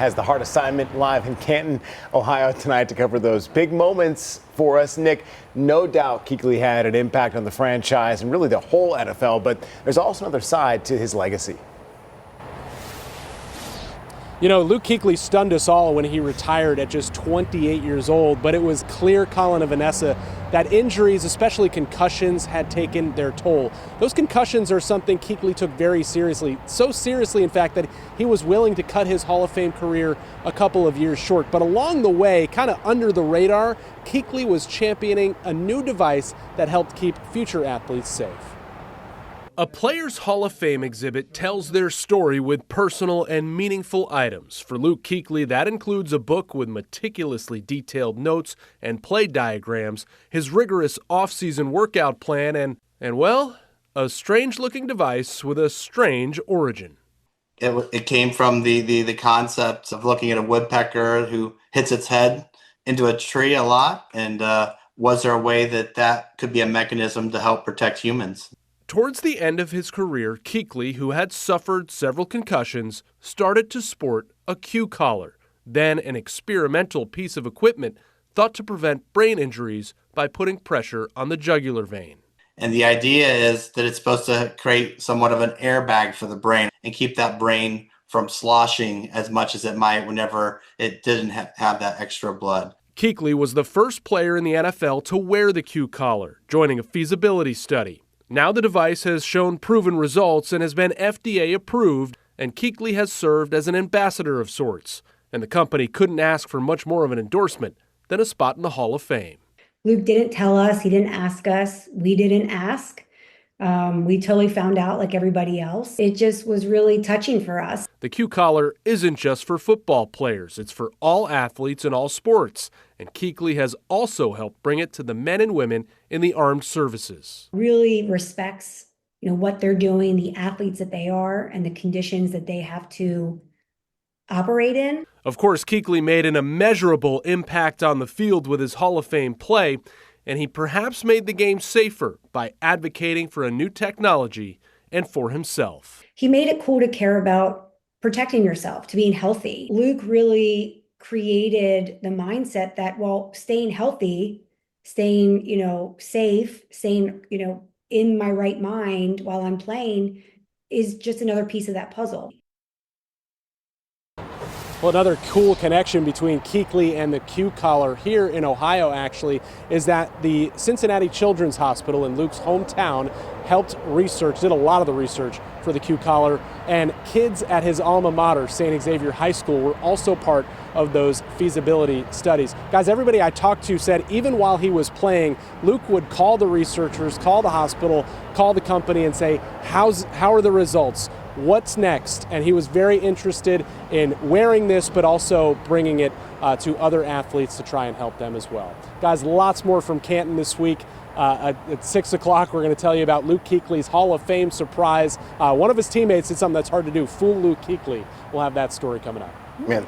has the hard assignment live in Canton, Ohio tonight to cover those big moments for us. Nick, no doubt Kuechly had an impact on the franchise and really the whole NFL, but there's also another side to his legacy. You know, Luke Kuechly stunned us all when he retired at just 28 years old, but it was clear, Colin and Vanessa, that injuries, especially concussions, had taken their toll. Those concussions are something Kuechly took very seriously, so seriously, in fact, that he was willing to cut his Hall of Fame career a couple of years short. But along the way, kind of under the radar, Kuechly was championing a new device that helped keep future athletes safe. A Players Hall of Fame exhibit tells their story with personal and meaningful items. For Luke Kuechly, that includes a book with meticulously detailed notes and play diagrams, his rigorous off-season workout plan, and well, a strange-looking device with a strange origin. It came from the concept of looking at a woodpecker who hits its head into a tree a lot, and was there a way that could be a mechanism to help protect humans? Towards the end of his career, Kuechly, who had suffered several concussions, started to sport a Q collar, then an experimental piece of equipment thought to prevent brain injuries by putting pressure on the jugular vein. And the idea is that it's supposed to create somewhat of an airbag for the brain and keep that brain from sloshing as much as it might whenever it didn't have that extra blood. Kuechly was the first player in the NFL to wear the Q collar, joining a feasibility study. Now the device has shown proven results and has been FDA approved, and Kuechly has served as an ambassador of sorts. And the company couldn't ask for much more of an endorsement than a spot in the Hall of Fame. Luke didn't tell us, he didn't ask us, we didn't ask. We totally found out like everybody else. It just was really touching for us. The Q collar isn't just for football players, it's for all athletes in all sports. And Kuechly has also helped bring it to the men and women in the armed services. Really respects, what they're doing, the athletes that they are, and the conditions that they have to operate in. Of course, Kuechly made an immeasurable impact on the field with his Hall of Fame play, and he perhaps made the game safer by advocating for a new technology and for himself. He made it cool to care about protecting yourself, to being healthy. Luke really created the mindset that, staying healthy, staying, safe, staying, in my right mind while I'm playing is just another piece of that puzzle. Well, another cool connection between Kuechly and the Q collar here in Ohio, actually, is that the Cincinnati Children's Hospital in Luke's hometown did a lot of the research for the Q collar, and kids at his alma mater, St. Xavier High School, were also part of those feasibility studies. Guys, everybody I talked to said even while he was playing, Luke would call the researchers, call the hospital, call the company and say, how are the results? What's next? And he was very interested in wearing this, but also bringing it to other athletes to try and help them as well. Guys, lots more from Canton this week. At 6 o'clock, we're going to tell you about Luke Kuechly's Hall of Fame surprise. One of his teammates did something that's hard to do, fool Luke Kuechly. We'll have that story coming up. Man.